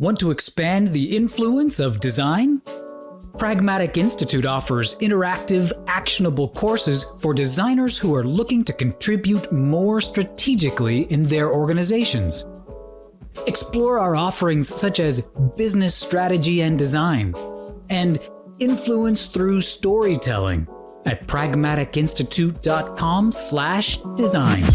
Want to expand the influence of design? Pragmatic Institute offers interactive, actionable courses for designers who are looking to contribute more strategically in their organizations. Explore our offerings such as business strategy and design, and influence through storytelling at pragmaticinstitute.com/design.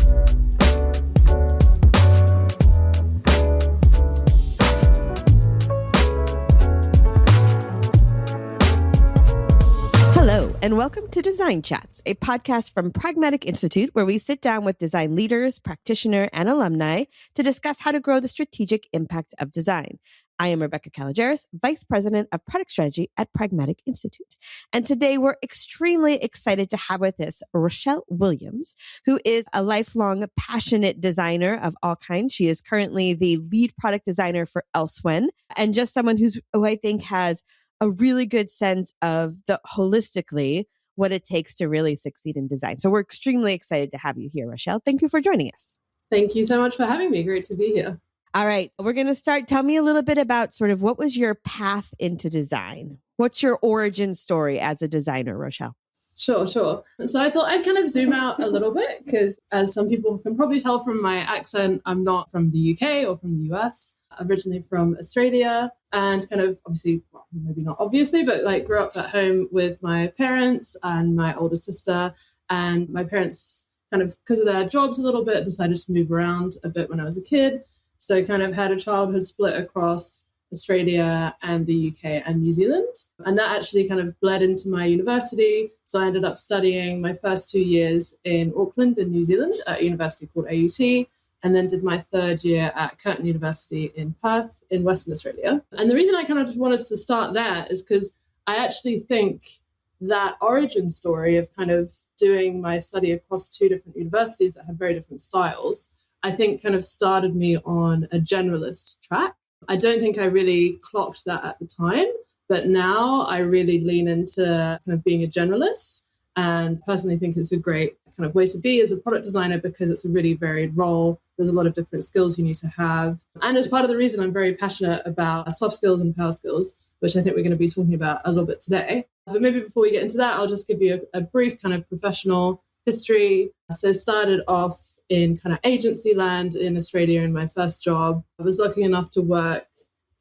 Hello, and welcome to Design Chats, a podcast from Pragmatic Institute where we sit down with design leaders, practitioners, and alumni to discuss how to grow the strategic impact of design. I am Rebecca Kalogeris, Vice President of Product Strategy at Pragmatic Institute. And today we're extremely excited to have with us Rochelle Williams, who is a lifelong passionate designer of all kinds. She is currently the lead product designer for Elsewhen, and just someone who I think has a really good sense of the holistically what it takes to really succeed in design. So we're extremely excited to have you here, Rochelle. Thank you for joining us. Thank you so much for having me. Great to be here. All right, we're going to start. Tell me a little bit about sort of what was your path into design? What's your origin story as a designer, Rochelle? Sure. So I thought I'd kind of zoom out a little bit because, as some people can probably tell from my accent, I'm not from the UK or from the US. Originally from Australia, and kind of obviously, well, maybe not obviously, but like grew up at home with my parents and my older sister. And my parents kind of, because of their jobs a little bit, decided to move around a bit when I was a kid. So kind of had a childhood split across Australia and the UK and New Zealand. And that actually kind of bled into my university. So I ended up studying my first 2 years in Auckland in New Zealand at a university called AUT, and then did my third year at Curtin University in Perth in Western Australia. And the reason I kind of just wanted to start there is because I actually think that origin story of kind of doing my study across two different universities that have very different styles, I think kind of started me on a generalist track. I don't think I really clocked that at the time, but now I really lean into kind of being a generalist, and personally think it's a great kind of way to be as a product designer because it's a really varied role. There's a lot of different skills you need to have. And as part of the reason I'm very passionate about soft skills and power skills, which I think we're going to be talking about a little bit today. But maybe before we get into that, I'll just give you a brief kind of professional history. So I started off in kind of agency land in Australia in my first job. I was lucky enough to work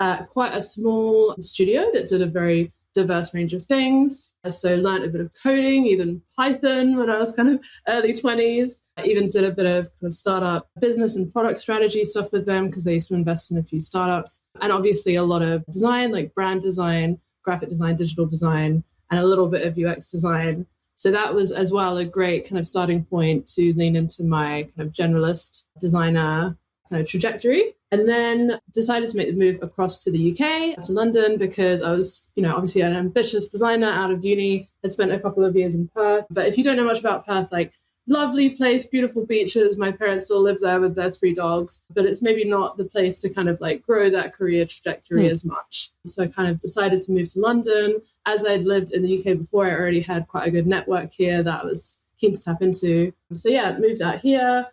at quite a small studio that did a very diverse range of things. So learned a bit of coding, even Python when I was kind of early 20s. I even did a bit of kind of startup business and product strategy stuff with them because they used to invest in a few startups. And obviously a lot of design, like brand design, graphic design, digital design, and a little bit of UX design. So that was as well a great kind of starting point to lean into my kind of generalist designer kind of trajectory. And then decided to make the move across to the UK, to London, because I was, obviously an ambitious designer out of uni. I'd spent a couple of years in Perth. But if you don't know much about Perth, like lovely place, beautiful beaches. My parents still live there with their 3 dogs, but it's maybe not the place to kind of like grow that career trajectory as much. So I kind of decided to move to London. As I'd lived in the UK before, I already had quite a good network here that I was keen to tap into. So yeah, moved out here.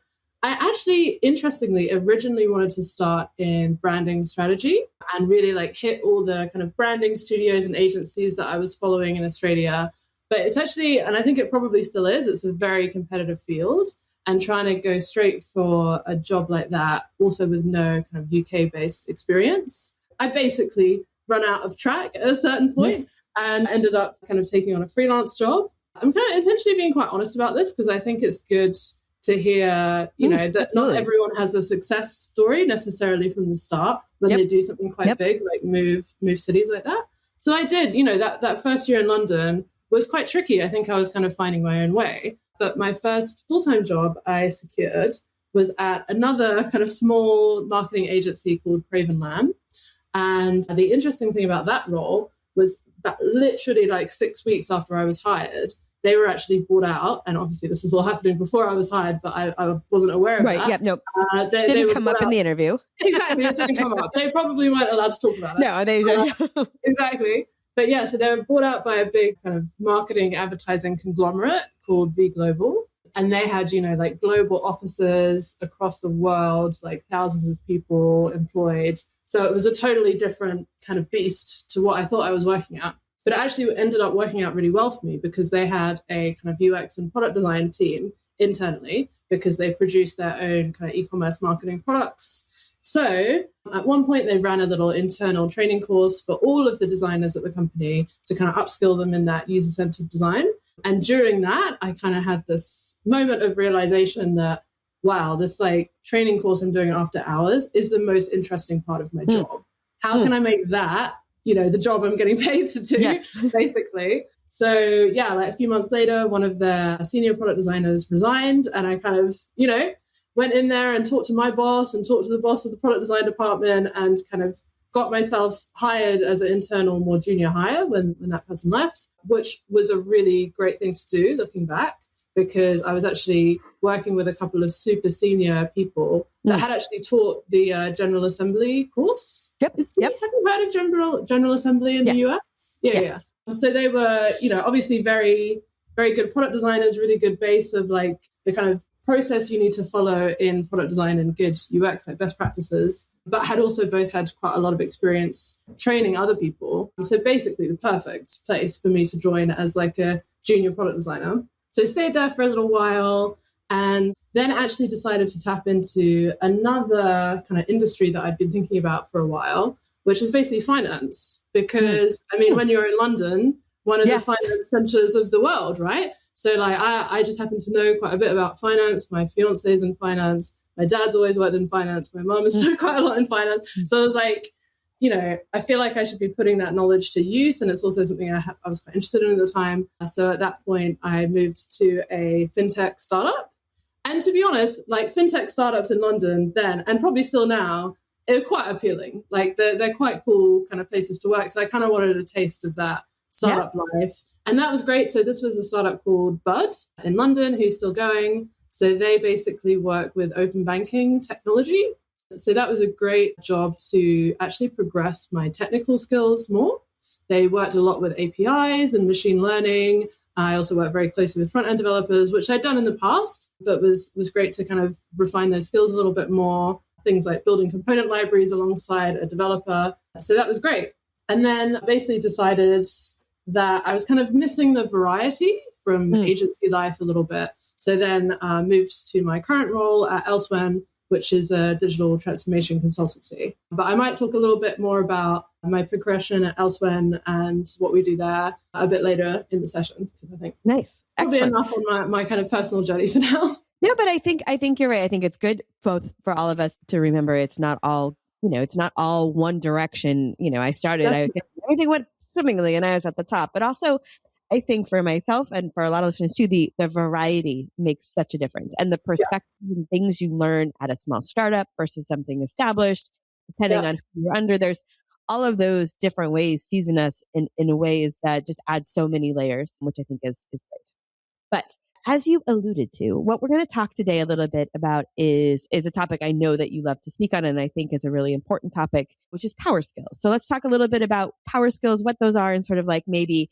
I actually, interestingly, originally wanted to start in branding strategy and really like hit all the kind of branding studios and agencies that I was following in Australia. But it's actually, and I think it probably still is, it's a very competitive field. And trying to go straight for a job like that, also with no kind of UK-based experience, I basically run out of track at a certain point and ended up kind of taking on a freelance job. I'm kind of intentionally being quite honest about this because I think it's good to hear, that absolutely. Not everyone has a success story necessarily from the start when they do something quite big, like move cities like that. So I did, that first year in London was quite tricky. I think I was kind of finding my own way. But my first full-time job I secured was at another kind of small marketing agency called Craven Lamb. And the interesting thing about that role was that literally like 6 weeks after I was hired, they were actually bought out. And obviously this was all happening before I was hired, but I wasn't aware of that. Right, no. Didn't come up in the interview. Exactly, it didn't come up. They probably weren't allowed to talk about it. No, they didn't. Exactly. But yeah, so they were bought out by a big kind of marketing advertising conglomerate called V Global. And they had, global offices across the world, like thousands of people employed. So it was a totally different kind of beast to what I thought I was working at. But it actually ended up working out really well for me because they had a kind of UX and product design team internally because they produced their own kind of e-commerce marketing products. So at one point, they ran a little internal training course for all of the designers at the company to kind of upskill them in that user-centered design. And during that, I kind of had this moment of realization that, wow, this like training course I'm doing after hours is the most interesting part of my job. How can I make that, the job I'm getting paid to do, basically? So yeah, like a few months later, one of their senior product designers resigned, and I kind of, went in there and talked to my boss and talked to the boss of the product design department and kind of got myself hired as an internal, more junior hire when that person left, which was a really great thing to do looking back, because I was actually working with a couple of super senior people that had actually taught the General Assembly course. Yep. Have you heard of General Assembly in the US? Yeah. So they were, obviously very, very good product designers, really good base of like the kind of process you need to follow in product design and good UX, like best practices, but had also both had quite a lot of experience training other people. So basically the perfect place for me to join as like a junior product designer. So I stayed there for a little while and then actually decided to tap into another kind of industry that I'd been thinking about for a while, which is basically finance. Because, when you're in London, one of the finance centers of the world, right? So like I just happen to know quite a bit about finance. My fiance is in finance. My dad's always worked in finance. My mom has done quite a lot in finance. So I was like, I feel like I should be putting that knowledge to use. And it's also something I was quite interested in at the time. So at that point, I moved to a fintech startup. And to be honest, like fintech startups in London then, and probably still now, are quite appealing. Like they're quite cool kind of places to work. So I kind of wanted a taste of that startup life. And that was great. So this was a startup called Bud in London, who's still going. So they basically work with open banking technology. So that was a great job to actually progress my technical skills more. They worked a lot with APIs and machine learning. I also worked very closely with front-end developers, which I'd done in the past, but was great to kind of refine those skills a little bit more. Things like building component libraries alongside a developer. So that was great. And then basically decided that I was kind of missing the variety from agency life a little bit. So then moved to my current role at Elsewhen, which is a digital transformation consultancy. But I might talk a little bit more about my progression at Elsewhen and what we do there a bit later in the session, because I think probably enough on my kind of personal journey for now. No, but I think you're right. I think it's good both for all of us to remember it's not all, it's not all one direction. I started, everything went swimmingly and I was at the top. But also, I think for myself and for a lot of listeners too, the variety makes such a difference. And the perspective and things you learn at a small startup versus something established, depending on who you're under, there's all of those different ways season us in ways that just add so many layers, which I think is great. But as you alluded to, what we're going to talk today a little bit about is a topic I know that you love to speak on and I think is a really important topic, which is power skills. So let's talk a little bit about power skills, what those are, and sort of like maybe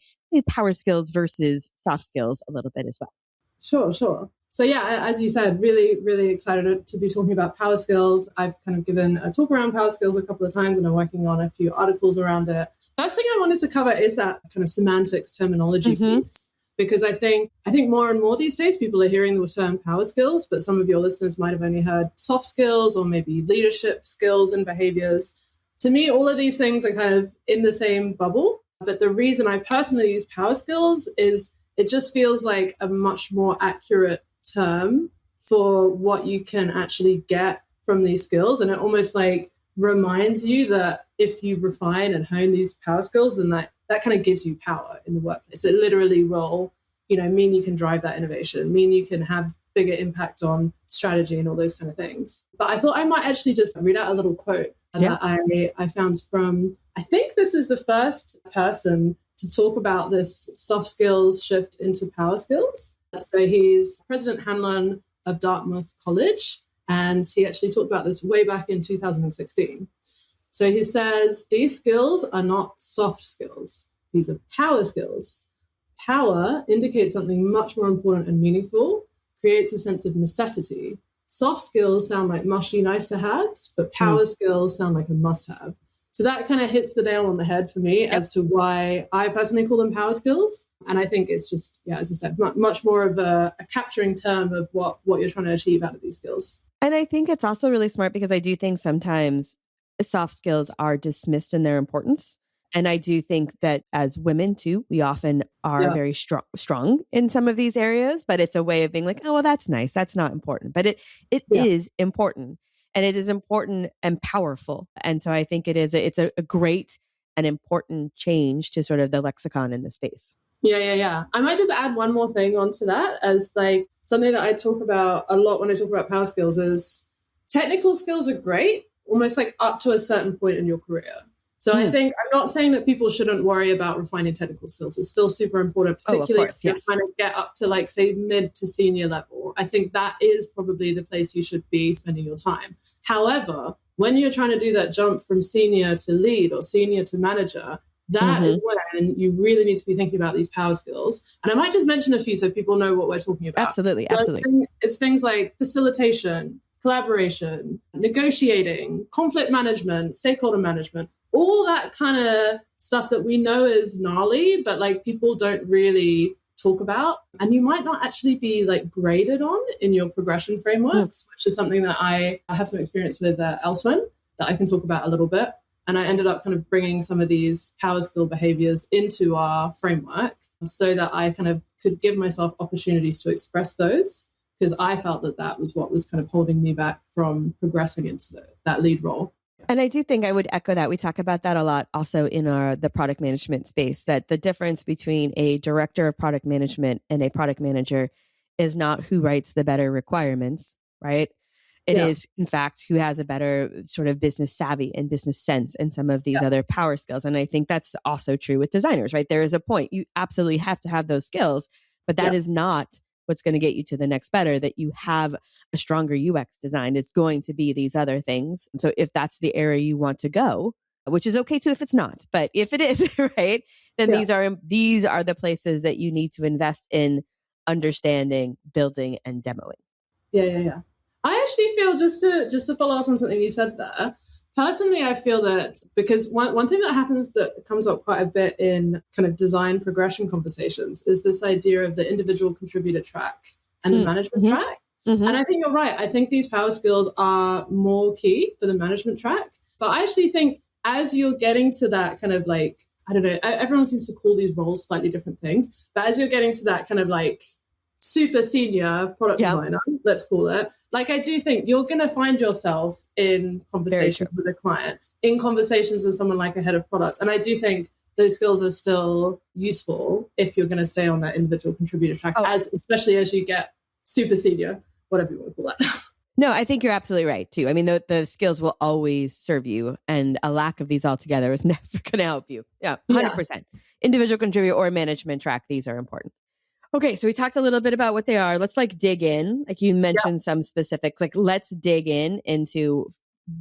power skills versus soft skills a little bit as well. Sure. So yeah, as you said, really, really excited to be talking about power skills. I've kind of given a talk around power skills a couple of times and I'm working on a few articles around it. First thing I wanted to cover is that kind of semantics terminology piece. Because I think more and more these days people are hearing the term power skills, but some of your listeners might have only heard soft skills or maybe leadership skills and behaviors. To me, all of these things are kind of in the same bubble. But the reason I personally use power skills is it just feels like a much more accurate term for what you can actually get from these skills. And it almost like reminds you that if you refine and hone these power skills, then that kind of gives you power in the workplace. It literally will, mean you can drive that innovation, mean you can have bigger impact on strategy and all those kind of things. But I thought I might actually just read out a little quote that I found from, I think this is the first person to talk about this soft skills shift into power skills. So he's President Hanlon of Dartmouth College, and he actually talked about this way back in 2016. So he says, these skills are not soft skills. These are power skills. Power indicates something much more important and meaningful, creates a sense of necessity. soft skills sound like mushy nice to haves, but power skills sound like a must have. So that kind of hits the nail on the head for me as to why I personally call them power skills. And I think it's just, as I said, much more of a capturing term of what you're trying to achieve out of these skills. And I think it's also really smart because I do think sometimes soft skills are dismissed in their importance. And I do think that as women too, we often are very strong in some of these areas, but it's a way of being like, oh, well, that's nice. That's not important. But it is important. And it is important and powerful. And so I think it's a great and important change to sort of the lexicon in the space. Yeah. I might just add one more thing onto that as like something that I talk about a lot when I talk about power skills is technical skills are great, almost like up to a certain point in your career. So I think I'm not saying that people shouldn't worry about refining technical skills. It's still super important, particularly if you're trying to get up to like, say, mid to senior level. I think that is probably the place you should be spending your time. However, when you're trying to do that jump from senior to lead or senior to manager, that is when you really need to be thinking about these power skills. And I might just mention a few so people know what we're talking about. Absolutely. It's things like facilitation, collaboration, negotiating, conflict management, stakeholder management, all that kind of stuff that we know is gnarly, but like people don't really talk about. And you might not actually be like graded on in your progression frameworks, which is something that I have some experience with Elsewhen that I can talk about a little bit. And I ended up kind of bringing some of these power skill behaviors into our framework so that I kind of could give myself opportunities to express those, because I felt that was what was kind of holding me back from progressing into that lead role. And I do think I would echo that. We talk about that a lot also in the product management space, that the difference between a director of product management and a product manager is not who writes the better requirements, right? It is, in fact, who has a better sort of business savvy and business sense and some of these other power skills. And I think that's also true with designers, right? There is a point. You absolutely have to have those skills, but that is not what's going to get you to the next better, that you have a stronger UX design. It's going to be these other things. So if that's the area you want to go, which is okay too if it's not, but if it is, right, then these are the places that you need to invest in understanding, building, and demoing. Yeah. I actually feel, just to follow up on something you said there, personally, I feel that because one thing that happens that comes up quite a bit in kind of design progression conversations is this idea of the individual contributor track and the management track. And I think you're right. I think these power skills are more key for the management track. But I actually think as you're getting to that kind of like, I don't know, everyone seems to call these roles slightly different things. But as you're getting to that kind of like super senior product designer, let's call it, like I do think you're going to find yourself in conversations with a client, in conversations with someone like a head of product. And I do think those skills are still useful if you're going to stay on that individual contributor track, especially as you get super senior, whatever you want to call that. No, I think you're absolutely right too. I mean, the skills will always serve you, and a lack of these altogether is never going to help you. Yeah, 100%. Individual contributor or management track, these are important. Okay, so we talked a little bit about what they are. Let's like dig in. Like you mentioned some specifics. Like let's dig into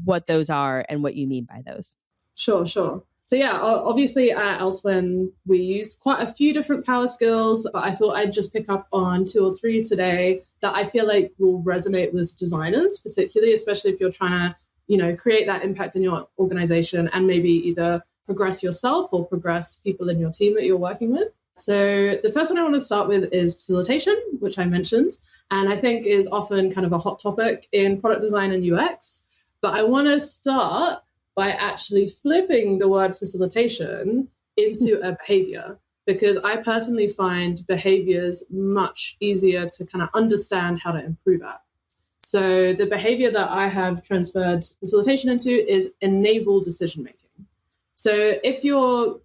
what those are and what you mean by those. Sure. So obviously at Elsewhen, we use quite a few different power skills, but I thought I'd just pick up on 2 or 3 today that I feel like will resonate with designers, particularly, especially if you're trying to, create that impact in your organization and maybe either progress yourself or progress people in your team that you're working with. So the first one I want to start with is facilitation, which I mentioned, and I think is often kind of a hot topic in product design and UX. But I want to start by actually flipping the word facilitation into a behavior, because I personally find behaviors much easier to kind of understand how to improve at. So the behavior that I have transferred facilitation into is enable decision-making. So if you're,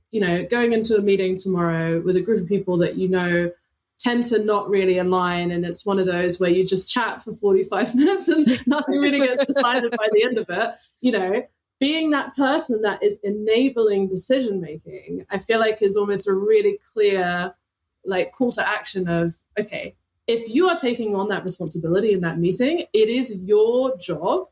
going into a meeting tomorrow with a group of people that tend to not really align, and it's one of those where you just chat for 45 minutes and nothing really gets decided by the end of it, being that person that is enabling decision-making, I feel like is almost a really clear, like, call to action of, okay, if you are taking on that responsibility in that meeting, it is your job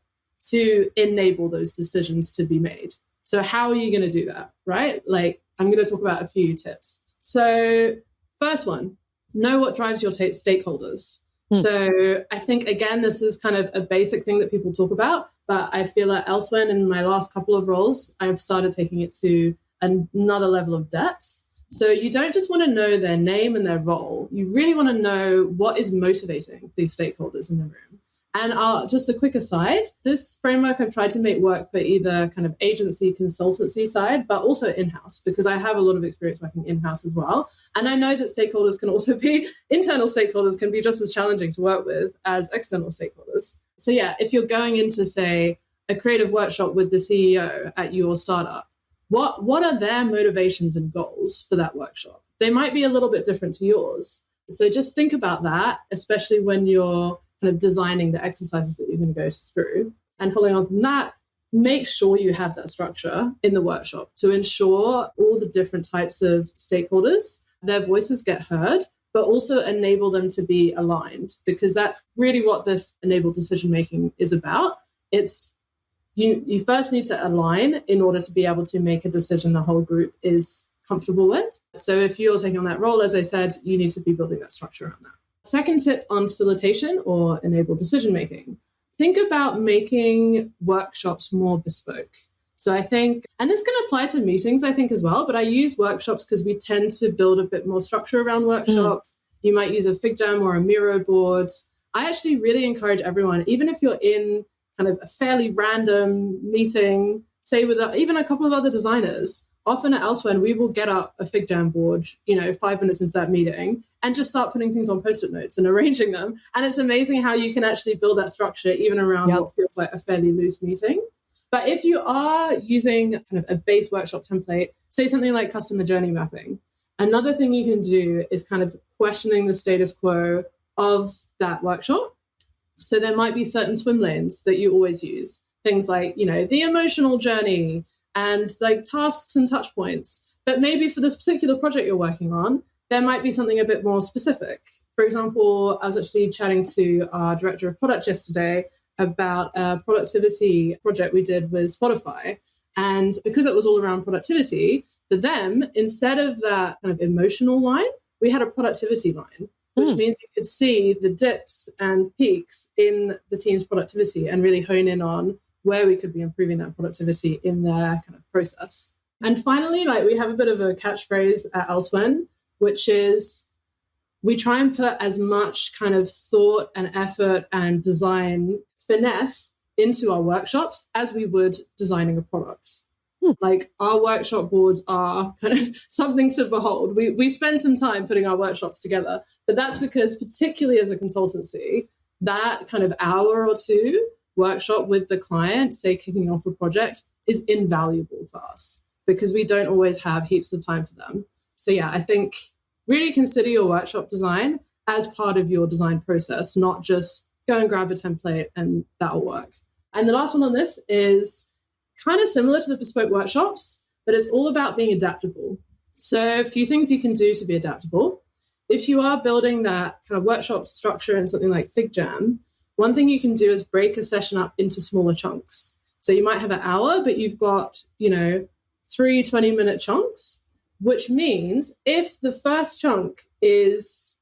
to enable those decisions to be made. So how are you going to do that, right? Like, I'm going to talk about a few tips. So first one, know what drives your stakeholders. So I think, again, this is kind of a basic thing that people talk about, but I feel like Elsewhen in my last couple of roles, I've started taking it to another level of depth. So you don't just want to know their name and their role. You really want to know what is motivating these stakeholders in the room. And just a quick aside, this framework I've tried to make work for either kind of agency, consultancy side, but also in-house, because I have a lot of experience working in-house as well. And I know that stakeholders can also be, internal stakeholders can be just as challenging to work with as external stakeholders. So yeah, if you're going into, say, a creative workshop with the CEO at your startup, what are their motivations and goals for that workshop? They might be a little bit different to yours. So just think about that, especially when you're kind of designing the exercises that you're going to go through. And following on from that, make sure you have that structure in the workshop to ensure all the different types of stakeholders, their voices get heard, but also enable them to be aligned, because that's really what this enabled decision-making is about. It's you first need to align in order to be able to make a decision the whole group is comfortable with. So if you're taking on that role, as I said, you need to be building that structure around that. Second tip on facilitation or enabled decision-making. Think about making workshops more bespoke. So I think, and this can apply to meetings, I think, as well, but I use workshops because we tend to build a bit more structure around workshops. You might use a FigJam or a Miro board. I actually really encourage everyone, even if you're in kind of a fairly random meeting, say with even a couple of other designers, often at Elsewhen, we will get up a FigJam board, 5 minutes into that meeting and just start putting things on Post-it notes and arranging them. And it's amazing how you can actually build that structure even around what feels like a fairly loose meeting. But if you are using kind of a base workshop template, say something like customer journey mapping, another thing you can do is kind of questioning the status quo of that workshop. So there might be certain swim lanes that you always use, things like, the emotional journey and like tasks and touch points. But maybe for this particular project you're working on, there might be something a bit more specific. For example, I was actually chatting to our director of product yesterday about a productivity project we did with Spotify. And because it was all around productivity, for them, instead of that kind of emotional line, we had a productivity line, which means you could see the dips and peaks in the team's productivity and really hone in on where we could be improving that productivity in their kind of process. And finally, we have a bit of a catchphrase at Elsewhen, which is we try and put as much kind of thought and effort and design finesse into our workshops as we would designing a product. Like our workshop boards are kind of something to behold. We spend some time putting our workshops together, but that's because particularly as a consultancy, that kind of hour or two workshop with the client, say kicking off a project, is invaluable for us because we don't always have heaps of time for them. So yeah, I think really consider your workshop design as part of your design process, not just go and grab a template and that'll work. And the last one on this is kind of similar to the bespoke workshops, but it's all about being adaptable. So a few things you can do to be adaptable. If you are building that kind of workshop structure in something like FigJam, one thing you can do is break a session up into smaller chunks. So you might have an hour, but you've got, 3 20-minute chunks, which means if the first chunk is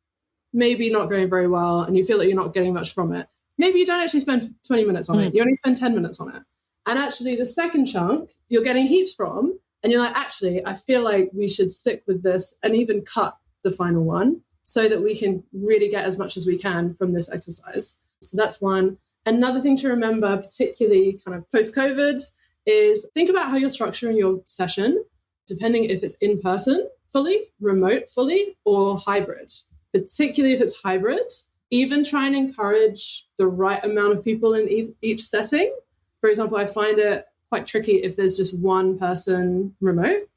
maybe not going very well and you feel that you're not getting much from it, maybe you don't actually spend 20 minutes on it. You only spend 10 minutes on it. And actually the second chunk you're getting heaps from, and you're like, actually, I feel like we should stick with this and even cut the final one so that we can really get as much as we can from this exercise. So that's one. Another thing to remember, particularly kind of post-COVID, is think about how you're structuring your session, depending if it's in person fully, remote fully, or hybrid. Particularly if it's hybrid, even try and encourage the right amount of people in each setting. For example, I find it quite tricky if there's just one person remote.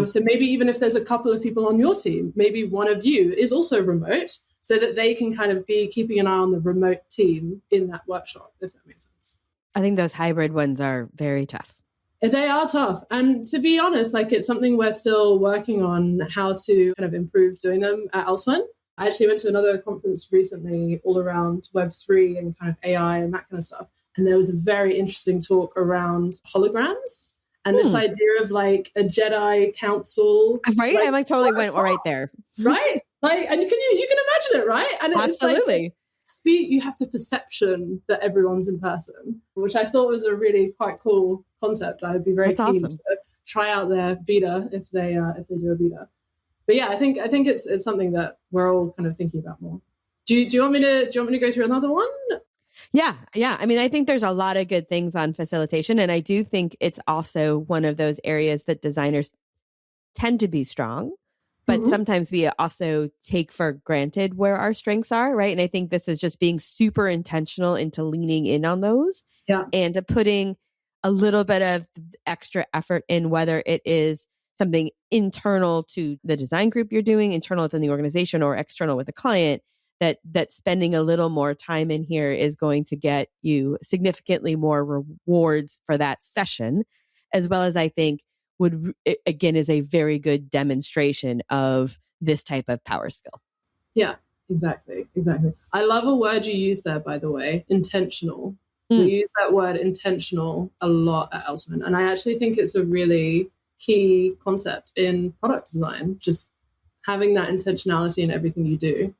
So maybe even if there's a couple of people on your team, maybe one of you is also remote so that they can kind of be keeping an eye on the remote team in that workshop, if that makes sense. I think those hybrid ones are very tough. They are tough. And to be honest, it's something we're still working on how to kind of improve doing them at Elsewhen. I actually went to another conference recently all around Web3 and kind of AI and that kind of stuff. And there was a very interesting talk around holograms and this idea of a Jedi council. Right? I totally went right there. Right? And you can imagine it, right? And it's absolutely. you have the perception that everyone's in person, which I thought was a really quite cool concept. I'd be very keen to try out their beta if they do a beta. But yeah, I think it's something that we're all kind of thinking about more. Do you want me to go through another one? Yeah. I mean, I think there's a lot of good things on facilitation, and I do think it's also one of those areas that designers tend to be strong, but sometimes we also take for granted where our strengths are, right? And I think this is just being super intentional into leaning in on those and to putting a little bit of extra effort in, whether it is something internal to the design group you're doing, internal within the organization, or external with a client, that spending a little more time in here is going to get you significantly more rewards for that session, as well as I think again is a very good demonstration of this type of power skill. Yeah, exactly. I love a word you use there, by the way, intentional. We use that word intentional a lot at Elsewhen, and I actually think it's a really key concept in product design, just having that intentionality in everything you do.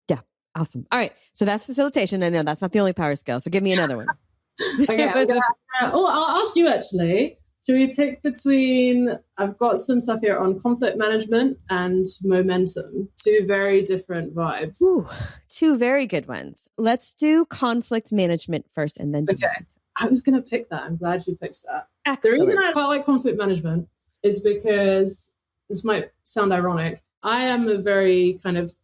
Yeah, awesome. All right, so that's facilitation. I know that's not the only power skill, so give me another one. Okay, I'll ask you actually. Should we pick between, I've got some stuff here on conflict management and momentum, two very different vibes. Ooh, two very good ones. Let's do conflict management first and then momentum. I was going to pick that. I'm glad you picked that. Excellent. The reason I quite like conflict management is because, this might sound ironic, I am a very kind of,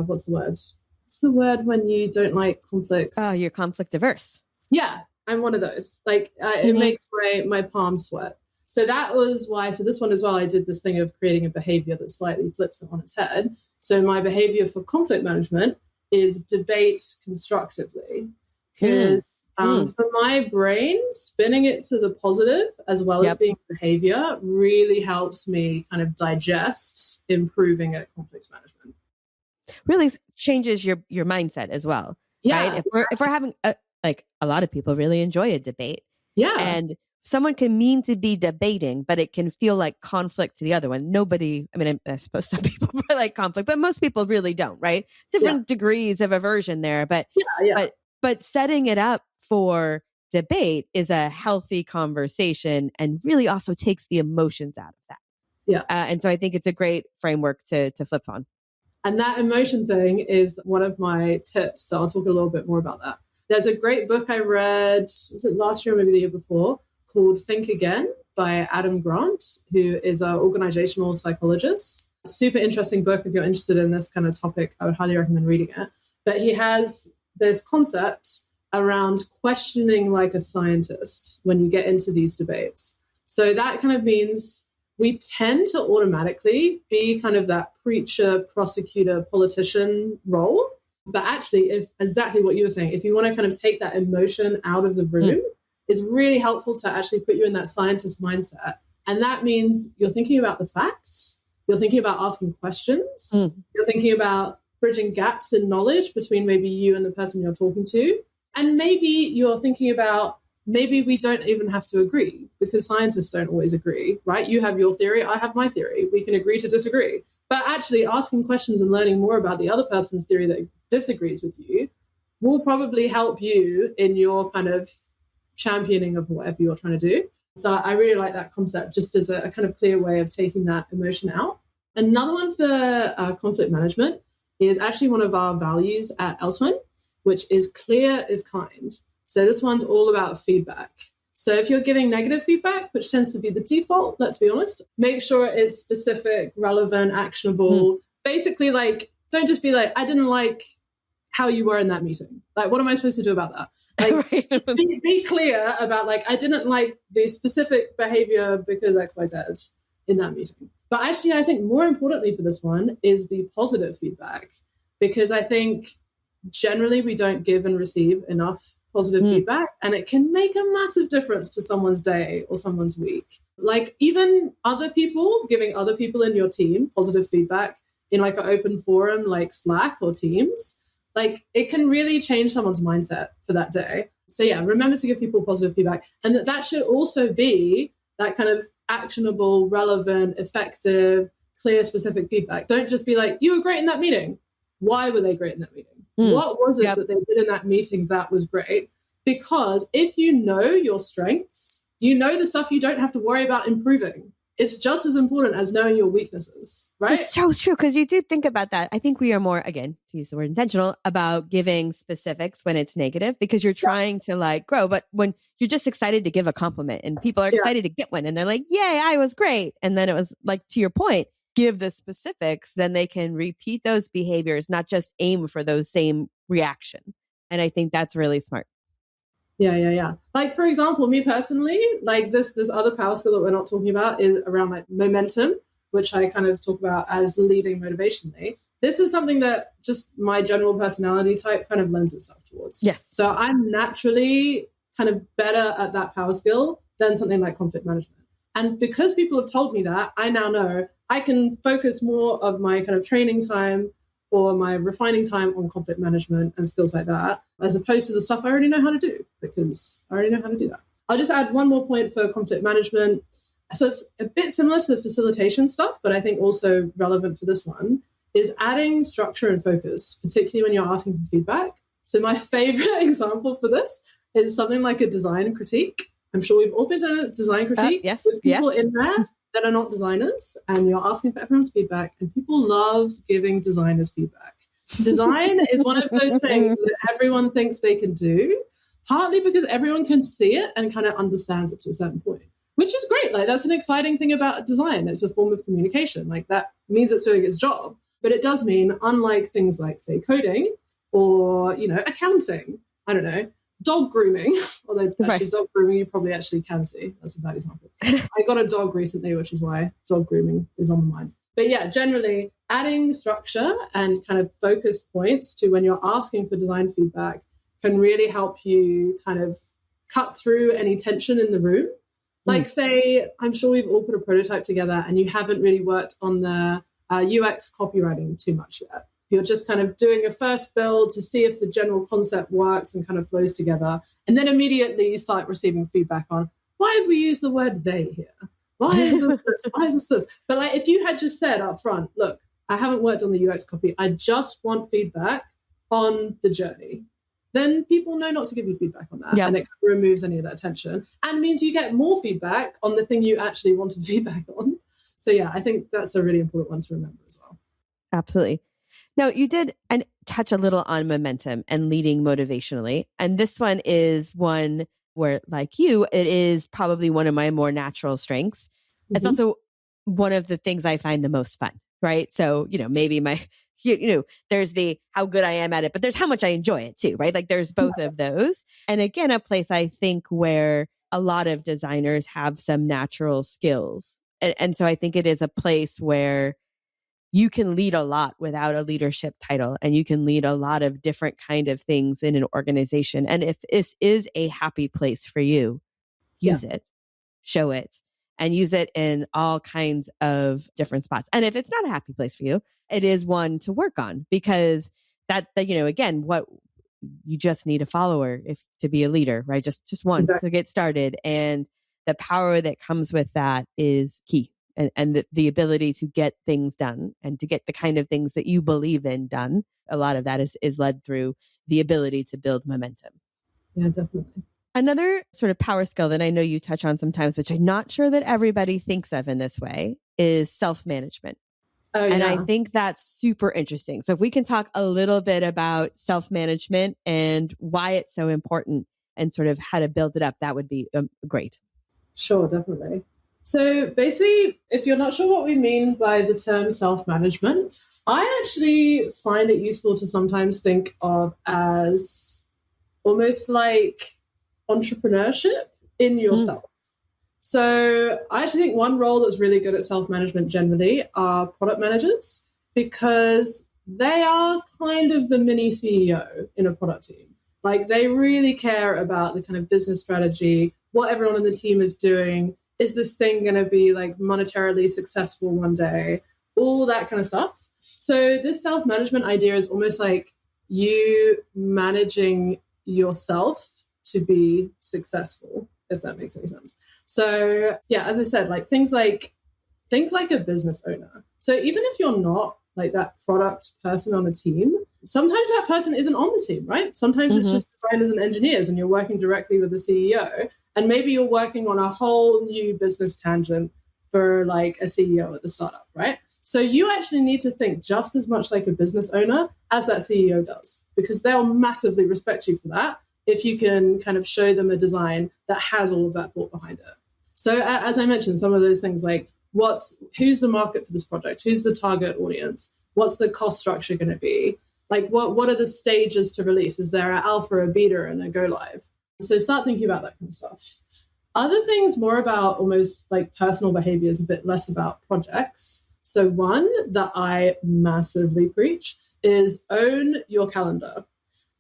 what's the word? What's the word when you don't like conflicts? Oh, you're conflict averse. Yeah. I'm one of those. Like it makes my palms sweat. So that was why for this one as well, I did this thing of creating a behavior that slightly flips it on its head. So my behavior for conflict management is debate constructively. Because for my brain, spinning it to the positive as well as being behavior really helps me kind of digest improving at conflict management. Really changes your mindset as well. Yeah. Right? If we're having like a lot of people really enjoy a debate. Yeah. And someone can mean to be debating, but it can feel like conflict to the other one. I suppose some people like conflict, but most people really don't, right? Different degrees of aversion there. But setting it up for debate is a healthy conversation and really also takes the emotions out of that. Yeah. And so I think it's a great framework to flip on. And that emotion thing is one of my tips. So I'll talk a little bit more about that. There's a great book I read, was it last year or maybe the year before, called Think Again by Adam Grant, who is an organizational psychologist. Super interesting book. If you're interested in this kind of topic, I would highly recommend reading it. But he has this concept around questioning like a scientist when you get into these debates. So that kind of means we tend to automatically be kind of that preacher, prosecutor, politician role. But actually, if exactly what you were saying, if you want to kind of take that emotion out of the room, it's really helpful to actually put you in that scientist mindset. And that means you're thinking about the facts, you're thinking about asking questions, you're thinking about bridging gaps in knowledge between maybe you and the person you're talking to. And maybe you're thinking about, maybe we don't even have to agree, because scientists don't always agree, right? You have your theory, I have my theory. We can agree to disagree. But actually asking questions and learning more about the other person's theory that disagrees with you will probably help you in your kind of championing of whatever you're trying to do. So I really like that concept, just as a kind of clear way of taking that emotion out. Another one for conflict management is actually one of our values at Elsewhen, which is clear is kind. So this one's all about feedback. So if you're giving negative feedback, which tends to be the default, let's be honest, make sure it's specific, relevant, actionable. Basically, like, don't just be like, I didn't like how you were in that meeting. Like, what am I supposed to do about that? Like, be clear about, like, I didn't like the specific behavior because X, Y, Z in that meeting. But actually, I think more importantly for this one is the positive feedback, because I think generally we don't give and receive enough positive feedback, and it can make a massive difference to someone's day or someone's week. Like, even other people, giving other people in your team positive feedback in like an open forum like Slack or Teams, like, it can really change someone's mindset for that day. So yeah, remember to give people positive feedback, and that should also be that kind of actionable, relevant, effective, clear, specific feedback. Don't just be like, you were great in that meeting. Why were they great in that meeting? What was it that they did in that meeting that was great? Because if you know your strengths, you know the stuff you don't have to worry about improving. It's just as important as knowing your weaknesses, right? It's so true, because you do think about that. I think we are more, again, to use the word intentional, about giving specifics when it's negative, because you're trying to like grow. But when you're just excited to give a compliment and people are excited to get one and they're like, yay, I was great. And then it was like, to your point, give the specifics, then they can repeat those behaviors, not just aim for those same reaction. And I think that's really smart. Yeah. Like, for example, me personally, like this other power skill that we're not talking about is around like momentum, which I kind of talk about as leading motivationally. This is something that just my general personality type kind of lends itself towards. Yes. So I'm naturally kind of better at that power skill than something like conflict management. And because people have told me that, I now know I can focus more of my kind of training time or my refining time on conflict management and skills like that, as opposed to the stuff I already know how to do, because I already know how to do that. I'll just add one more point for conflict management. So it's a bit similar to the facilitation stuff, but I think also relevant for this one is adding structure and focus, particularly when you're asking for feedback. So my favorite example for this is something like a design critique. I'm sure we've all been to a design critique with people in there that are not designers, and you're asking for everyone's feedback, and people love giving designers feedback. Design is one of those things that everyone thinks they can do, partly because everyone can see it and kind of understands it to a certain point, which is great. Like, that's an exciting thing about design. It's a form of communication. Like, that means it's doing its job. But it does mean, unlike things like, say, coding or, accounting, I don't know, dog grooming, although actually dog grooming you probably actually can see. That's a bad example. I got a dog recently, which is why dog grooming is on the mind. But yeah, generally adding structure and kind of focused points to when you're asking for design feedback can really help you kind of cut through any tension in the room. Like, say, I'm sure we've all put a prototype together and you haven't really worked on the UX copywriting too much yet. You're just kind of doing a first build to see if the general concept works and kind of flows together. And then immediately you start receiving feedback on, why have we used the word they here? Why is this this? Why is this this? But like, if you had just said up front, look, I haven't worked on the UX copy, I just want feedback on the journey, then people know not to give you feedback on that. Yep. And it removes any of that tension and means you get more feedback on the thing you actually wanted feedback on. So yeah, I think that's a really important one to remember as well. Absolutely. Now, you did touch a little on momentum and leading motivationally. And this one is one where, like you, it is probably one of my more natural strengths. Mm-hmm. It's also one of the things I find the most fun, right? So, maybe there's the how good I am at it, but there's how much I enjoy it too, right? Like, there's both of those. And again, a place I think where a lot of designers have some natural skills. And so I think it is a place where you can lead a lot without a leadership title, and you can lead a lot of different kind of things in an organization. And if this is a happy place for you, use it, show it, and use it in all kinds of different spots. And if it's not a happy place for you, it is one to work on, because that again, what you just need a follower to be a leader, right? Just one to get started. And the power that comes with that is key. And the ability to get things done and to get the kind of things that you believe in done. A lot of that is led through the ability to build momentum. Yeah, definitely. Another sort of power skill that I know you touch on sometimes, which I'm not sure that everybody thinks of in this way, is self-management. Oh, yeah. And I think that's super interesting. So if we can talk a little bit about self-management and why it's so important and sort of how to build it up, that would be great. Sure, definitely. So basically, if you're not sure what we mean by the term self-management, I actually find it useful to sometimes think of as almost like entrepreneurship in yourself. So I actually think one role that's really good at self-management generally are product managers, because they are kind of the mini CEO in a product team. Like, they really care about the kind of business strategy, what everyone in the team is doing. Is this thing going to be like monetarily successful one day? All that kind of stuff. So this self-management idea is almost like you managing yourself to be successful, if that makes any sense. So yeah, as I said, like things like, think like a business owner. So even if you're not like that product person on a team, sometimes that person isn't on the team, right? Sometimes it's just designers and engineers and you're working directly with the CEO. And maybe you're working on a whole new business tangent for like a CEO at the startup, right? So you actually need to think just as much like a business owner as that CEO does, because they'll massively respect you for that if you can kind of show them a design that has all of that thought behind it. So as I mentioned, some of those things like who's the market for this project? Who's the target audience? What's the cost structure going to be? Like what are the stages to release? Is there an alpha, a beta, and a go live? So start thinking about that kind of stuff. Other things more about almost like personal behaviors, a bit less about projects. So one that I massively preach is own your calendar.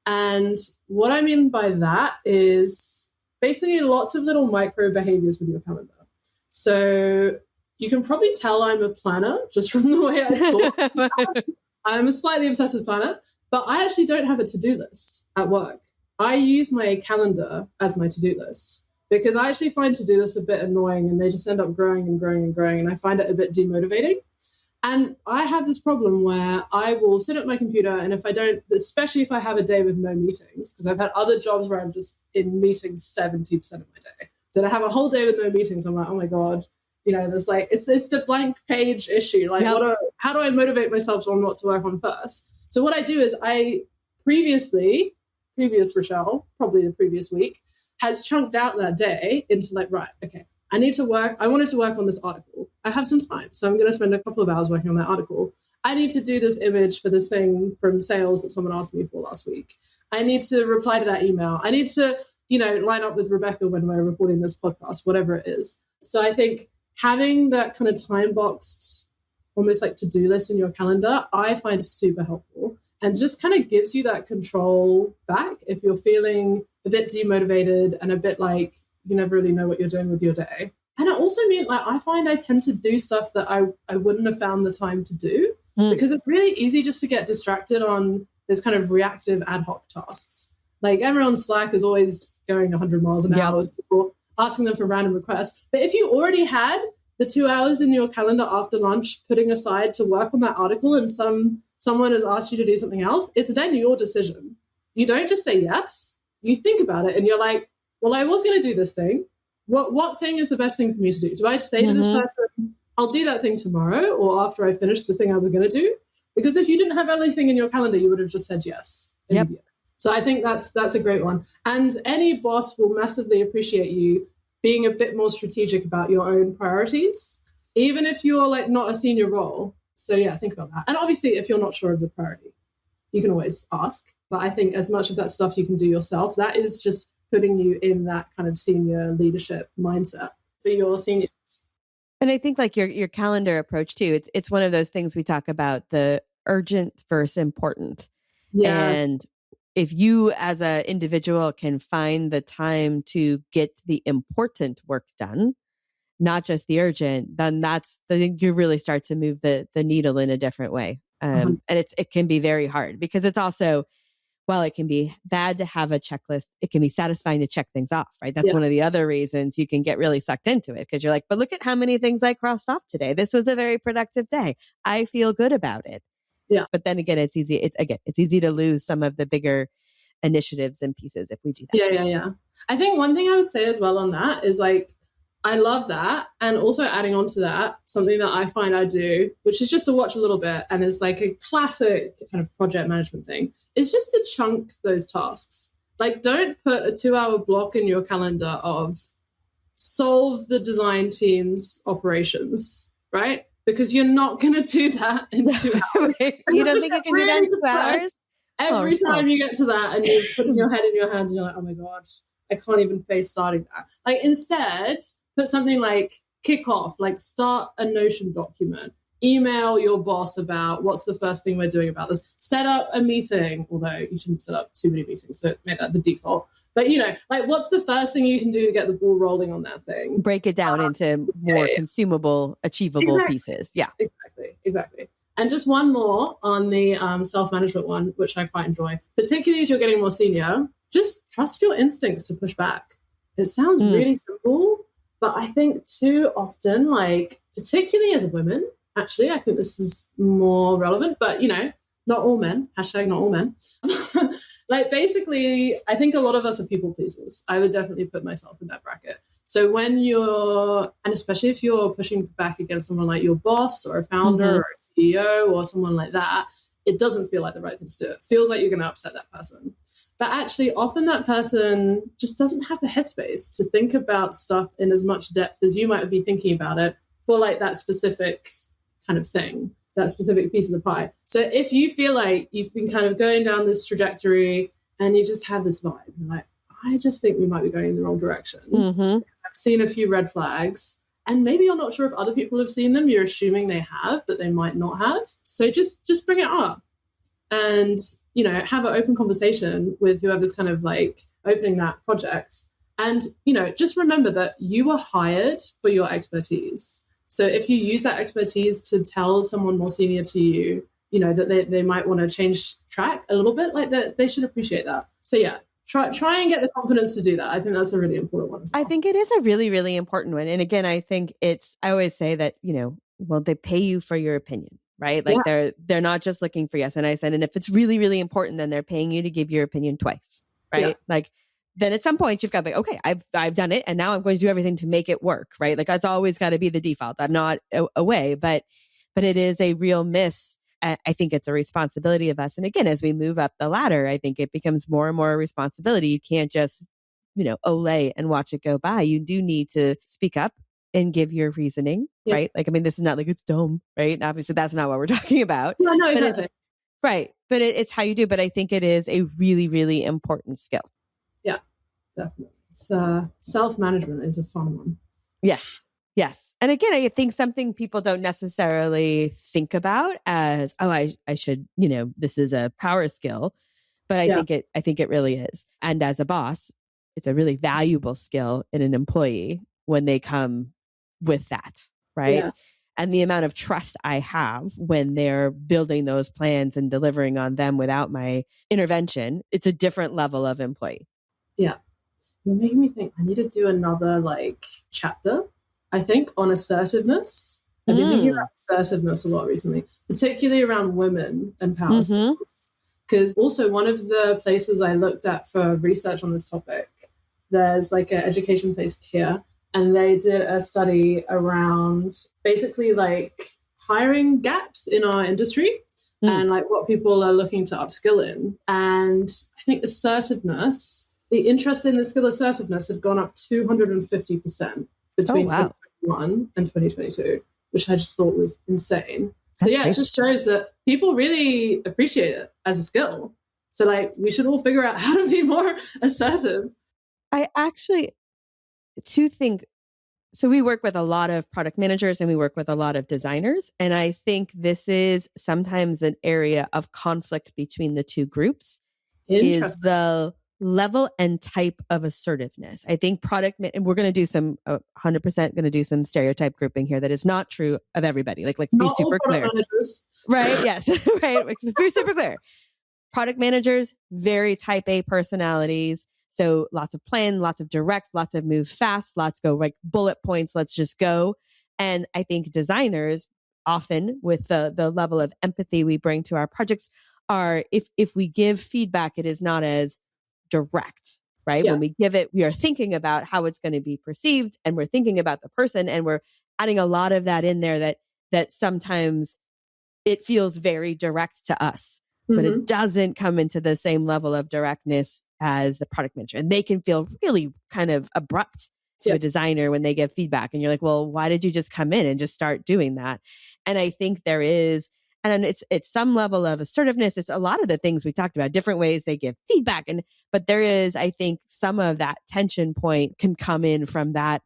And what I mean by that is basically lots of little micro behaviors with your calendar. So you can probably tell I'm a planner just from the way I talk. I'm slightly obsessed with planner, but I actually don't have a to-do list at work. I use my calendar as my to-do list because I actually find to-do lists a bit annoying and they just end up growing and growing and growing, and I find it a bit demotivating. And I have this problem where I will sit at my computer, and if I don't, especially if I have a day with no meetings, because I've had other jobs where I'm just in meetings 70% of my day. So I have a whole day with no meetings. I'm like, oh my God, there's like, it's the blank page issue. Like, how do I motivate myself on what to work on first? So what I do is previous Rochelle, probably the previous week, has chunked out that day into like, right, okay, I wanted to work on this article. I have some time, so I'm going to spend a couple of hours working on that article. I need to do this image for this thing from sales that someone asked me for last week. I need to reply to that email. I need to, line up with Rebecca when we're recording this podcast, whatever it is. So I think having that kind of time boxed, almost like to-do list in your calendar, I find super helpful and just kind of gives you that control back if you're feeling a bit demotivated and a bit like you never really know what you're doing with your day. And it also means like I find I tend to do stuff that I wouldn't have found the time to do because it's really easy just to get distracted on this kind of reactive ad hoc tasks. Like everyone's Slack is always going 100 miles an hour with people asking them for random requests. But if you already had the 2 hours in your calendar after lunch putting aside to work on that article and someone has asked you to do something else, it's then your decision. You don't just say yes. You think about it and you're like, well, I was going to do this thing. What thing is the best thing for me to do? Do I say to this person, I'll do that thing tomorrow or after I finish the thing I was going to do? Because if you didn't have anything in your calendar, you would have just said yes. Yep. So I think that's a great one. And any boss will massively appreciate you being a bit more strategic about your own priorities, even if you're like not a senior role. So yeah, think about that. And obviously, if you're not sure of the priority, you can always ask. But I think as much of that stuff you can do yourself, that is just putting you in that kind of senior leadership mindset for your seniors. And I think like your calendar approach too, it's one of those things we talk about, the urgent versus important. Yeah. And if you as an individual can find the time to get the important work done, not just the urgent, then you really start to move the needle in a different way. And it can be very hard because it's also, while it can be bad to have a checklist, it can be satisfying to check things off, right? That's one of the other reasons you can get really sucked into it because you're like, but look at how many things I crossed off today. This was a very productive day. I feel good about it. Yeah. But then again, it's easy to lose some of the bigger initiatives and pieces if we do that. Yeah. I think one thing I would say as well on that is like, I love that. And also adding on to that, something that I find I do, which is just to watch a little bit and is like a classic kind of project management thing, is just to chunk those tasks. Like don't put a 2-hour block in your calendar of solve the design team's operations, right? Because you're not going to do that in 2 hours. You don't think you can do that in 2 hours? Every time you get to that and you're putting your head in your hands and you're like, oh my God, I can't even face starting that. Like instead, put something like kickoff, like start a Notion document, email your boss about what's the first thing we're doing about this, set up a meeting, although you shouldn't set up too many meetings, so make that the default. But, like what's the first thing you can do to get the ball rolling on that thing? Break it down into more consumable, achievable pieces. Yeah, exactly. And just one more on the self-management one, which I quite enjoy, particularly as you're getting more senior, just trust your instincts to push back. It sounds really simple, but I think too often, like particularly as women, actually, I think this is more relevant, but not all men, hashtag not all men. Like basically, I think a lot of us are people pleasers. I would definitely put myself in that bracket. So when and especially if you're pushing back against someone like your boss or a founder or a CEO or someone like that, it doesn't feel like the right thing to do. It feels like you're going to upset that person. But actually, often that person just doesn't have the headspace to think about stuff in as much depth as you might be thinking about it for like that specific kind of thing, that specific piece of the pie. So if you feel like you've been kind of going down this trajectory and you just have this vibe, you're like, I just think we might be going in the wrong direction. I've seen a few red flags, and maybe you're not sure if other people have seen them. You're assuming they have, but they might not have. So just bring it up and, have an open conversation with whoever's kind of like opening that project. And, just remember that you were hired for your expertise. So if you use that expertise to tell someone more senior to you, that they might want to change track a little bit, like that, they should appreciate that. So yeah, try and get the confidence to do that. I think that's a really important one as well. I think it is a really, really important one. And again, I think I always say that, well, they pay you for your opinion, right? Like they're not just looking for yes. And I said, and if it's really, really important, then they're paying you to give your opinion twice, right? Yeah. Like then at some point you've got to be, okay, I've done it and now I'm going to do everything to make it work, right? Like that's always got to be the default. I'm not away, but it is a real miss. I think it's a responsibility of us. And again, as we move up the ladder, I think it becomes more and more a responsibility. You can't just, olay and watch it go by. You do need to speak up and give your reasoning, right? Like, I mean, this is not like it's dumb, right? And obviously that's not what we're talking about. No, exactly. Right. But it's how you do. But I think it is a really, really important skill. Yeah, definitely. Self-management is a fun one. Yes. And again, I think something people don't necessarily think about as, I should, this is a power skill, but I think it really is. And as a boss, it's a really valuable skill in an employee when they come with that, right? Yeah. And the amount of trust I have when they're building those plans and delivering on them without my intervention, it's a different level of employee. Yeah. You're making me think I need to do another chapter, I think, on assertiveness. I've been thinking about assertiveness a lot recently, particularly around women and power skills. Because also one of the places I looked at for research on this topic, there's an education place here, and they did a study around basically hiring gaps in our industry and what people are looking to upskill in. And I think assertiveness, the interest in the skill assertiveness had gone up 250%. Between 2021 and 2022, which I just thought was insane. So it just shows that people really appreciate it as a skill. So we should all figure out how to be more assertive. I actually think, so we work with a lot of product managers and we work with a lot of designers. And I think this is sometimes an area of conflict between the two groups is the level and type of assertiveness. I think and we're going to do 100% going to do some stereotype grouping here that is not true of everybody. Let's be super clear. Right? Yes. Right. Be super clear. Product managers, very type A personalities. So lots of plan, lots of direct, lots of move fast, lots go bullet points. Let's just go. And I think designers often with the level of empathy we bring to our projects are, if we give feedback, it is not as direct, right? Yeah. When we give it, we are thinking about how it's going to be perceived and we're thinking about the person and we're adding a lot of that in there that sometimes it feels very direct to us, but it doesn't come into the same level of directness as the product manager. And they can feel really kind of abrupt to a designer when they give feedback. And you're like, well, why did you just come in and just start doing that? And I think there is, and it's some level of assertiveness. It's a lot of the things we talked about, different ways they give feedback. But there is, I think, some of that tension point can come in from that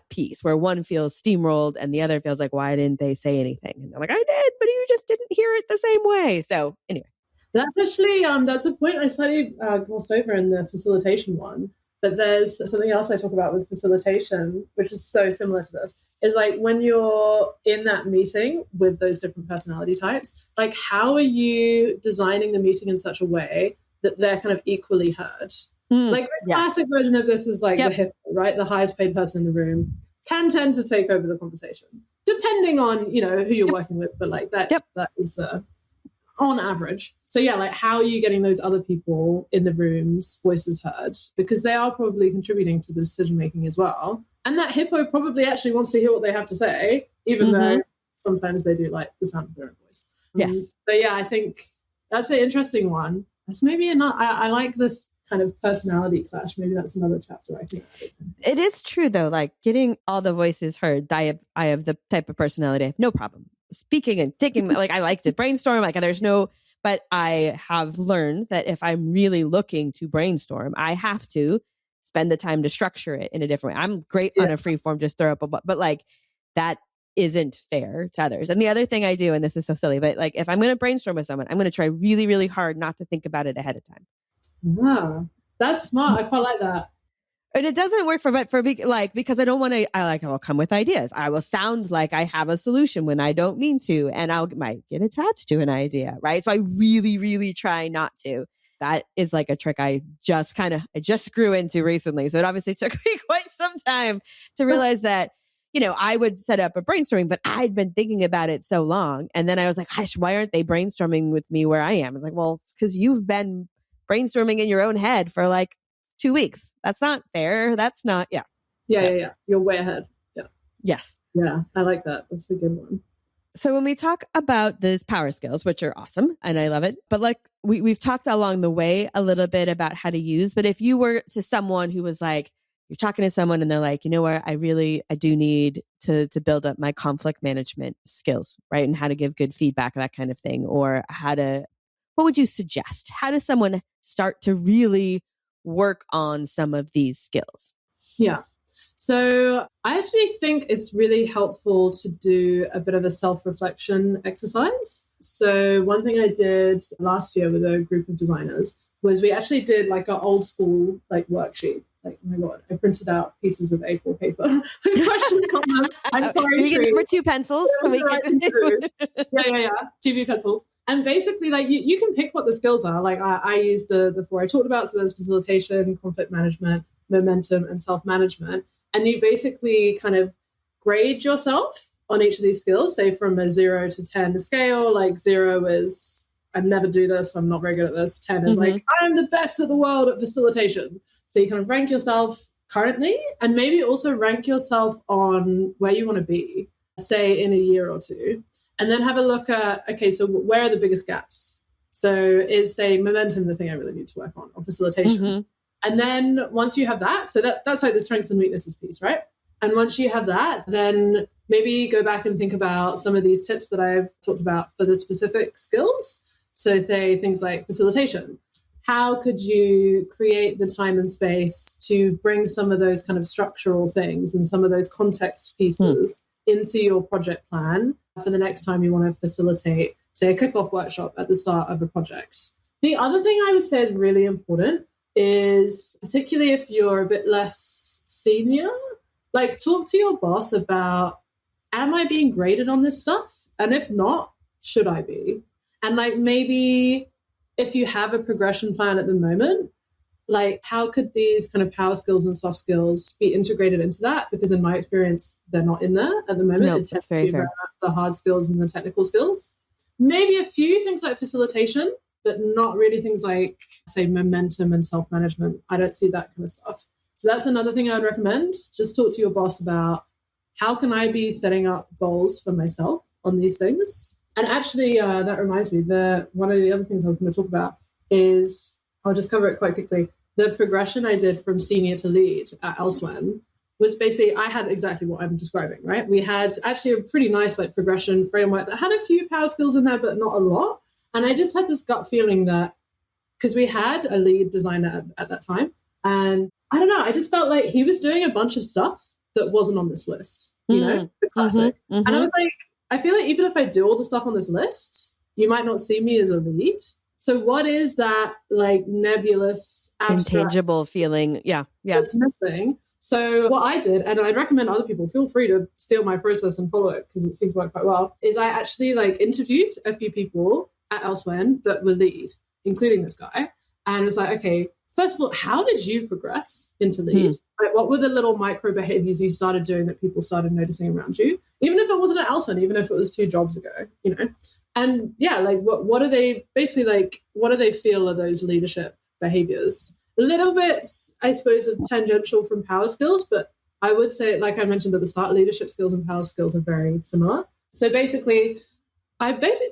piece where one feels steamrolled and the other feels like, why didn't they say anything? And they're like, I did, but you just didn't hear it the same way. So anyway. That's actually, that's a point I slightly glossed over in the facilitation one. But there's something else I talk about with facilitation, which is so similar to this, is when you're in that meeting with those different personality types, how are you designing the meeting in such a way that they're kind of equally heard? The classic version of this is the hip, right? The highest paid person in the room can tend to take over the conversation. depending on, who you're working with, but like that is on average. So yeah, like how are you getting those other people in the room's voices heard? Because they are probably contributing to the decision making as well. And that hippo probably actually wants to hear what they have to say, even though sometimes they do like the sound of their own voice. Yes. So yeah, I think that's an interesting one. That's maybe I like this kind of personality clash. Maybe that's another chapter I can add. It is true though, like getting all the voices heard. I have the type of personality I have no problem speaking and taking, like I like to brainstorm, like but I have learned that if I'm really looking to brainstorm, I have to spend the time to structure it in a different way. I'm great on a free form, just throw up but like that isn't fair to others. And the other thing I do, and this is so silly, but like if I'm going to brainstorm with someone, I'm going to try really, really hard not to think about it ahead of time. Wow, that's smart. I quite like that. And it doesn't work because I don't want to, I'll come with ideas. I will sound like I have a solution when I don't mean to, and might get attached to an idea, right? So I really, really try not to. That is like a trick I just grew into recently. So it obviously took me quite some time to realize that, I would set up a brainstorming, but I'd been thinking about it so long. And then I was like, gosh, why aren't they brainstorming with me where I am? It's like, well, it's because you've been brainstorming in your own head for like 2 weeks. That's not fair. That's not, Yeah. You're way ahead. Yeah. Yes. Yeah. I like that. That's a good one. So when we talk about these power skills, which are awesome and I love it, but like we've talked along the way a little bit about how to use, but if you were to someone who was like, you're talking to someone and they're like, you know what, I do need to build up my conflict management skills, right? And how to give good feedback, that kind of thing, or what would you suggest? How does someone start to really work on some of these skills? Yeah. So I actually think it's really helpful to do a bit of a self-reflection exercise. So one thing I did last year with a group of designers was we actually did like an old school like worksheet. Like, oh my God, I printed out pieces of A4 paper with questions on them. I'm sorry. Can we get number 2 pencils? So we can Yeah. 2B pencils. And basically, like, you can pick what the skills are. Like, I use the 4 I talked about. So there's facilitation, conflict management, momentum, and self-management. And you basically kind of grade yourself on each of these skills, say from a 0 to 10 scale. Like 0 is, I never do this, I'm not very good at this. 10 is like, I'm the best in the world at facilitation. So you kind of rank yourself currently and maybe also rank yourself on where you want to be, say in a year or two, and then have a look at, okay, so where are the biggest gaps? So is, say, momentum the thing I really need to work on, or facilitation? And then once you have that, so that's like the strengths and weaknesses piece, right? And once you have that, then maybe go back and think about some of these tips that I've talked about for the specific skills. So say things like facilitation. How could you create the time and space to bring some of those kind of structural things and some of those context pieces into your project plan for the next time you want to facilitate, say, a kickoff workshop at the start of a project? The other thing I would say is really important is, particularly if you're a bit less senior, like talk to your boss about, am I being graded on this stuff? And if not, should I be? And like maybe if you have a progression plan at the moment, like how could these kind of power skills and soft skills be integrated into that? Because in my experience, they're not in there at the moment. No, it that's tends to very be fair. very much the hard skills and the technical skills. Maybe a few things like facilitation, but not really things like, say, momentum and self-management. I don't see that kind of stuff. So that's another thing I would recommend. Just talk to your boss about, how can I be setting up goals for myself on these things? And actually, that reminds me, one of the other things I was going to talk about is, I'll just cover it quite quickly. The progression I did from senior to lead at Elsewhen was basically, I had exactly what I'm describing, right? We had actually a pretty nice like progression framework that had a few power skills in there, but not a lot. And I just had this gut feeling that, because we had a lead designer at that time, and I don't know, I just felt like he was doing a bunch of stuff that wasn't on this list, the classic. And I was like, I feel like even if I do all the stuff on this list, you might not see me as a lead. So what is that like nebulous, abstract, intangible feeling? Yeah. That's missing. So what I did, and I'd recommend other people, feel free to steal my process and follow it because it seems to work quite well, is I actually like interviewed a few people at Elsewhen that were lead, including this guy. And it was like, okay, first of all, how did you progress into lead? Like, what were the little micro behaviors you started doing that people started noticing around you? Even if it wasn't at Elsewhen, even if it was 2 jobs ago, you know? And yeah, like what are they basically like, what do they feel are those leadership behaviors? A little bit, I suppose, of tangential from power skills, but I would say, like I mentioned at the start, leadership skills and power skills are very similar. So I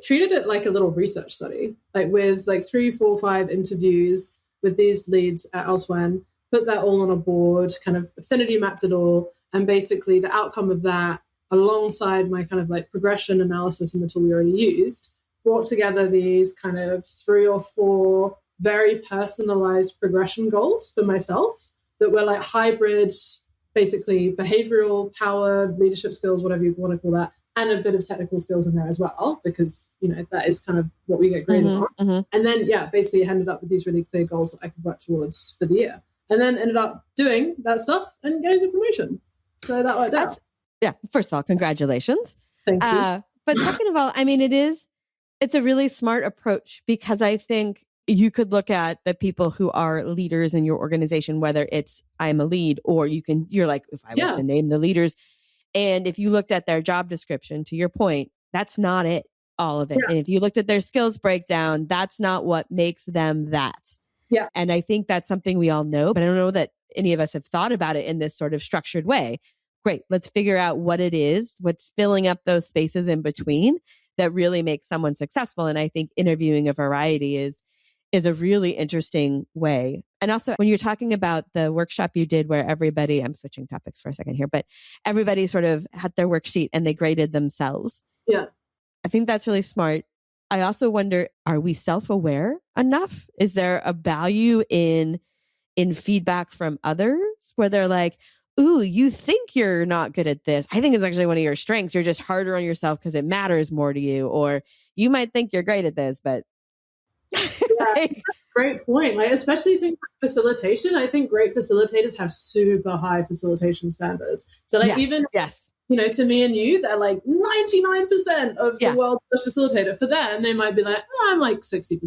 treated it like a little research study, like with like 3, 4, 5 interviews with these leads at Elsewhen, put that all on a board, kind of affinity mapped it all. And basically the outcome of that, alongside my kind of like progression analysis in the tool we already used, brought together these kind of 3 or 4 very personalized progression goals for myself that were like hybrid, basically behavioral, power, leadership skills, whatever you want to call that, and a bit of technical skills in there as well, because, you know, that is kind of what we get graded on. And then, yeah, basically ended up with these really clear goals that I could work towards for the year. And then ended up doing that stuff and getting the promotion. So that worked out. Yeah. First of all, congratulations. Thank you. But second of all, I mean, it's a really smart approach, because I think you could look at the people who are leaders in your organization, whether it's I'm a lead, or you're like, if I was to name the leaders, and if you looked at their job description, to your point, that's not it, all of it. And if you looked at their skills breakdown, that's not what makes them that. Yeah. And I think that's something we all know, but I don't know that any of us have thought about it in this sort of structured way. Great. Let's figure out what it is, what's filling up those spaces in between that really makes someone successful. And I think interviewing a variety is a really interesting way. And also, when you're talking about the workshop you did where everybody, I'm switching topics for a second here, but everybody sort of had their worksheet and they graded themselves. Yeah. I think that's really smart. I also wonder, are we self-aware enough? Is there a value in feedback from others where they're like, ooh, you think you're not good at this. I think it's actually one of your strengths. You're just harder on yourself because it matters more to you. Or you might think you're great at this, but like, great point. Like, especially think facilitation. I think great facilitators have super high facilitation standards. So like even you know, to me and you, they're like 99% of the world's best facilitator. For them, they might be like, oh, I'm like 60%.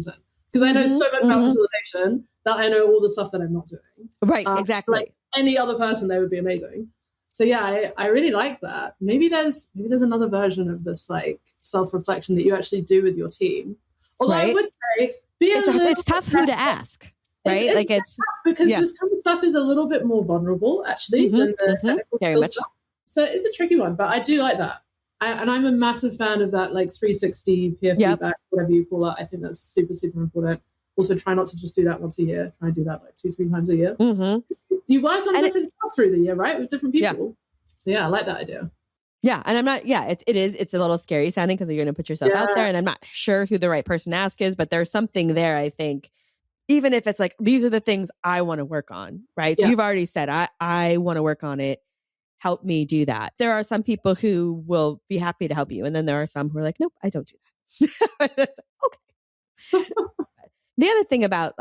Because I know so much about facilitation that I know all the stuff that I'm not doing. Right, exactly. Like any other person, they would be amazing. So yeah, I really like that. Maybe there's another version of this like self-reflection that you actually do with your team. Although I would say it's tough who to ask, right? It's because this kind of stuff is a little bit more vulnerable actually than the technical skill stuff. So it's a tricky one, but I do like that. And I'm a massive fan of that, like 360 peer feedback, whatever you call it. I think that's super, super important. Also, try not to just do that once a year. Try and do that like 2-3 times a year. You work on different stuff through the year, right? With different people. So yeah, I like that idea. Yeah. And I'm not, it's a little scary sounding because you're going to put yourself out there, and I'm not sure who the right person to ask is, but there's something there, I think, even if it's like, these are the things I want to work on, right? So you've already said, I want to work on it. Help me do that. There are some people who will be happy to help you. And then there are some who are like, nope, I don't do that. Okay. The other thing about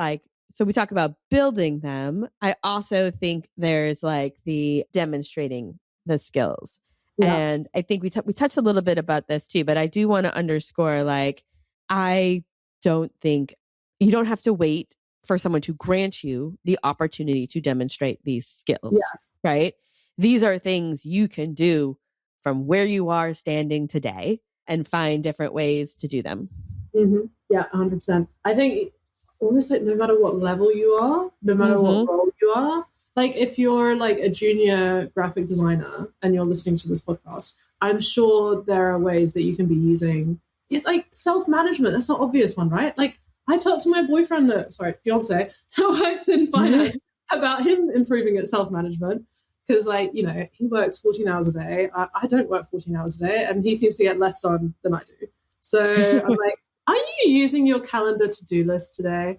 so we talk about building them. I also think there's like the demonstrating the skills. Yeah. And I think we touched a little bit about this too, but I do want to underscore, like, I don't think you don't have to wait for someone to grant you the opportunity to demonstrate these skills, right? These are things you can do from where you are standing today and find different ways to do them. Yeah, 100%. I think almost like no matter what level you are, no matter what role you are, like if you're like a junior graphic designer and you're listening to this podcast, I'm sure there are ways that you can be using it, like self-management. That's not obvious one, right? Like I talked to my fiance, who works in finance about him improving at self-management. Because, like, you know, he works 14 hours a day. I don't work 14 hours a day, and he seems to get less done than I do. So I'm like, are you using your calendar to-do list today?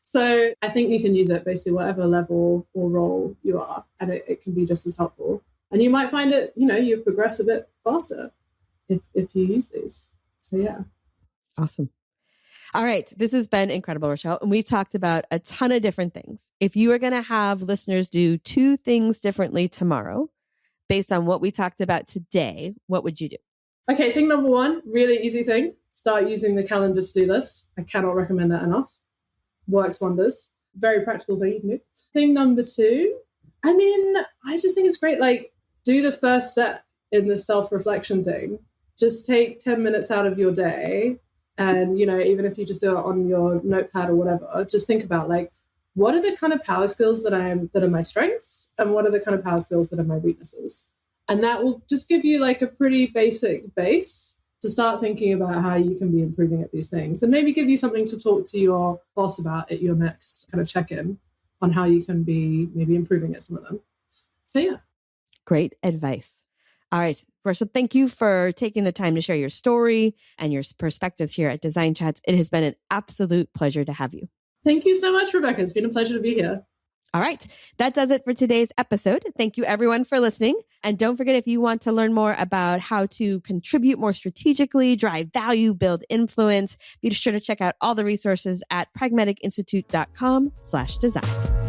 So I think you can use it basically whatever level or role you are, and it can be just as helpful. And you might find it, you know, you progress a bit faster if you use these. So yeah. Awesome. All right. This has been incredible, Rochelle. And we've talked about a ton of different things. If you are going to have listeners do 2 things differently tomorrow, based on what we talked about today, what would you do? Okay. Thing number 1, really easy thing. Start using the calendar to-do list. I cannot recommend that enough. works wonders. Very practical thing you can do. Thing number 2, I mean, I just think it's great. Like, do the first step in the self-reflection thing. Just take 10 minutes out of your day. And, you know, even if you just do it on your notepad or whatever, just think about, like, what are the kind of power skills that are my strengths, and what are the kind of power skills that are my weaknesses? And that will just give you like a pretty basic base to start thinking about how you can be improving at these things, and maybe give you something to talk to your boss about at your next kind of check-in on how you can be maybe improving at some of them. So yeah. Great advice. All right, Rochelle, thank you for taking the time to share your story and your perspectives here at Design Chats. It has been an absolute pleasure to have you. Thank you so much, Rebecca. It's been a pleasure to be here. All right, that does it for today's episode. Thank you everyone for listening. And don't forget, if you want to learn more about how to contribute more strategically, drive value, build influence, be sure to check out all the resources at pragmaticinstitute.com/design.